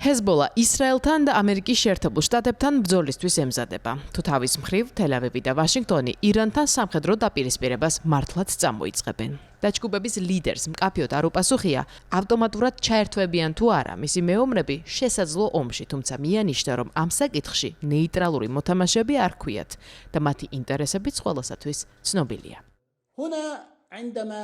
ჰეზბოლა ისრაელთან და ამერიკის შეერთებულ შტატებთან ბრძოლისთვის ემზადება. თუ თავის მხრივ თელ-ავივი და ვაშინგტონი ირანთან სამხედრო დაპირისპირებას მართლაც წამოიწყებენ. დაჯგუფების ლიდერს მკაფიოდ არ უპასუხია, ავტომატურად ჩაერთვებიან თუ არა მისი მეომრები შესაძლო ომში, თუმცა მიანიშნა, რომ ამ საკითხში ნეიტრალური მოთამაშეები არ ქვიათ და მათი ინტერესებიც ყველასათვის ცნობილია. هنا عندما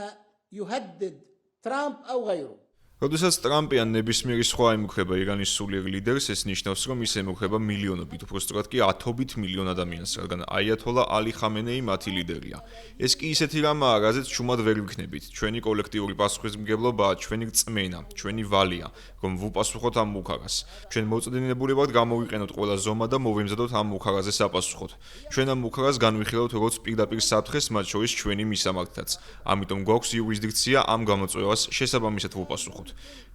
يهدد ترامب أو غيره როდესაც ტრამპი ან ნებისმიერი სხვა ემუქრება ირანის სულიერ ლიდერს, ეს ნიშნავს, რომ ის ემუქრება მილიონობით, უფრო სწორად კი 1000 მილიონ ადამიანს, რადგან აიათოლა ალი ხამენეი მათი ლიდერია. ეს კი ისეთი რამაა, რაზეც შუმად ვერ ვიქნებით. ჩვენი კოლექტიური პასუხისმგებლობაა, ჩვენი რწმენა, ჩვენი ვალია, რომ ვუპასუხოთ ამ მუქარას. ჩვენ მოწდინებული ვართ გამოვიყენოთ ყველა ზომა და მოვემზადოთ ამ მუქარაზე საპასუხოდ. ჩვენ ამ მუქარას განვიხილავთ როგორც პირდაპირ საფრთხეს, მათ შორის ჩვენი მისამართთაც. ამიტომ გვაქვს იურისდიქცია ამ გამოწვევას შესაბამისად ვუპასუხოთ.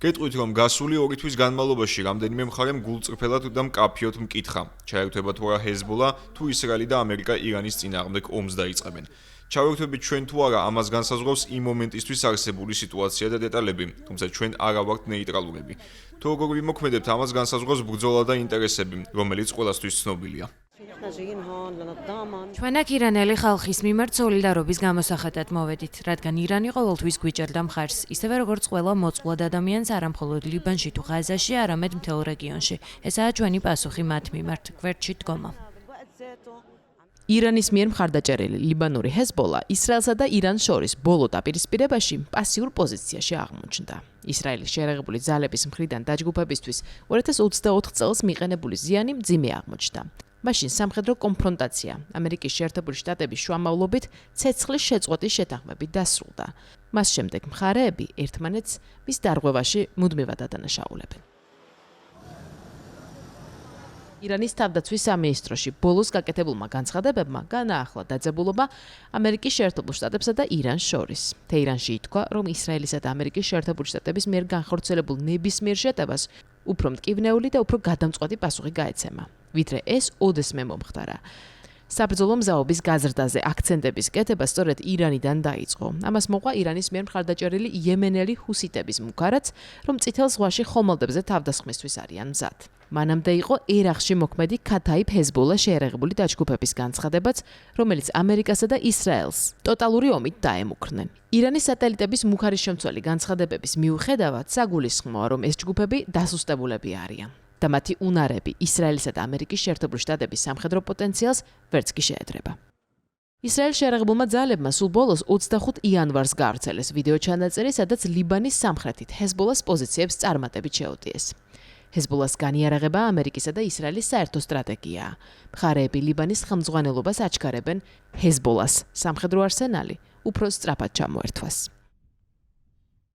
გეტყვით, რომ გასული 2 თვის განმავლობაში რამდენიმე მხარემ გულწრფელად და მკაფიოდ მკითხა, ჩაერთვება თუ არა ჰეზბოლა, თუ ისრაელი და ამერიკა ირანის წინააღმდეგ ომს დაიწყებენ. ჩავერთვებით ჩვენ თუ არა, ამას განსაზღვრავს იმ მომენტისთვის არსებული სიტუაცია და დეტალები, თუმცა ჩვენ არა ვართ ნეიტრალურები. თუ როგორ ვიმოქმედებთ, ამას განსაზღვრავს ბრძოლა და ინტერესები, რომელიც ყველასთვის ცნობილია. ჩვენ აქ ირანელი ხალხის მიმართ სოლიდარობის გამოსახატად მოვედით, რადგან ირანი ყოველთვის გვიჭერდა მხარს, ისევე როგორც ყველა მოწყვლად ადამიანს არა მხოლოდ ლიბანში თუ ღაზაში, არამედ მთელ რეგიონში. ესაა ჩვენი პასუხი მათ მიმართ, გვერდში დგომა. ირანის მიერ მხარდაჭერილი ლიბანური ჰეზბოლა ისრაელსა და ირანს შორის ბოლო დაპირისპირებაში პასიურ პოზიციაში აღმოჩნდა. ისრაელის შეერაღებული ძალების მხრიდან დაჯგუფებისთვის 2024 წელს მიყენებული ზიანი მძიმე აღმოჩნდა. მაშინ სამხედრო კონფრონტაცია ამერიკის შეერთებული შტატების შუამავლობით ცეცხლის შეწყვეტის შეთანხმებით დასრულდა. მას შემდეგ მხარეები ერთმანეთს მის დარღვევაში მუდმივად ადანაშაულებენ. ირანის თავდაცვის სამინისტროში ბოლოს გაკეთებულმა განცხადებებმა განაახლა დაძაბულობა ამერიკის შეერთებულ შტატებსა და ირანს შორის. თეირანში ითქვა, რომ ისრაელისა და ამერიკის შეერთებული შტატების მიერ განხორციელებულ ნებისმიერ შეტევას უფრო მტკივნეული და უფრო გადამწყვეტი პასუხი გაეცემა, ვიდრე ეს ოდესმე მომხდარა. საბრძოლო მზაობის გაზრდაზე აქცენტების კეთება სწორედ ირანიდან დაიწყო. ამას მოყვა ირანის მიერ მხარდაჭერილი იემენელი ჰუსიტების მუქარაც, რომ წითელ ზღვაში ხომალდებზე თავდასხმისთვის არიან მზად. მანამდე იყო ერაყში მოქმედი ქათაიფ ჰეზბოლა შეერაღებული დაჯგუფების განცხადებაც, რომელიც ამერიკასა და ისრაელს ტოტალური ომით დაემუქრნენ. ირანის სატელიტების მუქარის შემცველი განცხადებების მიუხედავად საგულისხმოა, რომ ეს ჯგუფები დასუსტებულები არიან და მათი უნარები ისრაელისა და ამერიკის შეერთებული შტატების სამხედრო პოტენციალს ვერც კი შეედრება. ისრაელის შეერაღებულმა ძალებმა სულ ბოლოს 25 იანვარს გაავრცელეს ვიდეო ჩანაწერი, სადაც ლიბანის სამხრეთით ჰეზბოლას პოზიციებს წარმატებით შეუტიეს. ჰეზბოლას განიარაღება ამერიკისა და ისრაელის საერთო სტრატეგიაა. მხარეები ლიბანის ხელმძღვანელობას აჩქარებენ ჰეზბოლას სამხედრო არსენალი უფრო სწრაფად ჩამოერთვას.